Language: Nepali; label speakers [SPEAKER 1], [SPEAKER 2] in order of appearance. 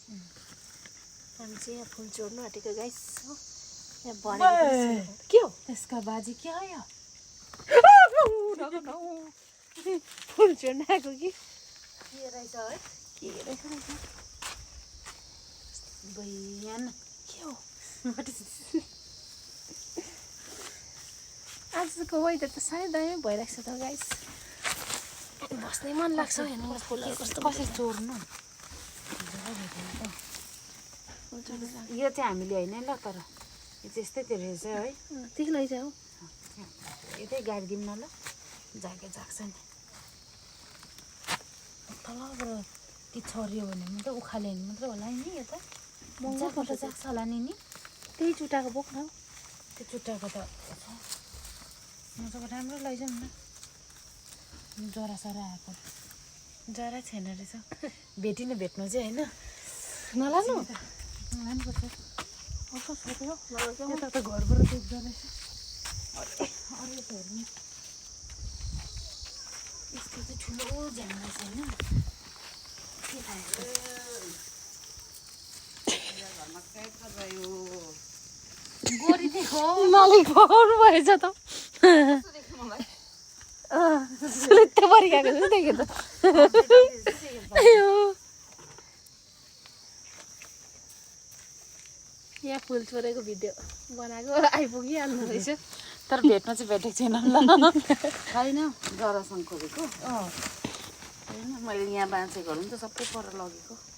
[SPEAKER 1] हामी चाहिँ यहाँ फुल चोर्नु आँटेको गाइस हो यहाँ भनेको के हो
[SPEAKER 2] त्यसका बाजी के आयो
[SPEAKER 1] फुल चोर्नु आएको कि के रहेछ है के रहेछ
[SPEAKER 2] बयान
[SPEAKER 1] के हो आजको वेदर त साह्रै दामी भइरहेको छ त गाइस बस्नै मन लाग्छ हेर्नु फुलहरू कस्तो
[SPEAKER 2] कसरी चोर्नु यो चाहिँ हामीले होइन ल तर यो चाहिँ यस्तै रहेछ है
[SPEAKER 1] ठिक लैजाऊ
[SPEAKER 2] यतै गाडिदिउँ न ल जाग्छ नि तलबाट ती छरियो भने मात्रै उखाल्यो भने मात्रै होला नि यता महँगो पर्छ जाग्छ होला नि
[SPEAKER 1] त्यही चुटाएको बोक्न
[SPEAKER 2] त्यो चुट्टाको त मजाको राम्रो लैजाउँ न जरा सरा आएको जरा छैन रहेछ भेटिनु भेट्नु चाहिँ होइन
[SPEAKER 1] नलानु
[SPEAKER 2] लानुपर्छ यता त घरबाट देख्दो रहेछ अरू त हेर्नु यसको चाहिँ ठुलो झ्याङ रहेछ होइन के खायो गोरी देख्यो
[SPEAKER 1] मलाई फोहोर भएछ त सुलुत्त परिरहेको जस्तो देखेँ त यहाँ फुल छोडेको भिडियो बनाएको आइपुगिहाल्नु रहेछ
[SPEAKER 2] तर भेट्न चाहिँ भेटेको छैन ल छैन जरासँग खोजेको होइन मैले यहाँ बाँचेकोहरू नि त सबै पर लगेको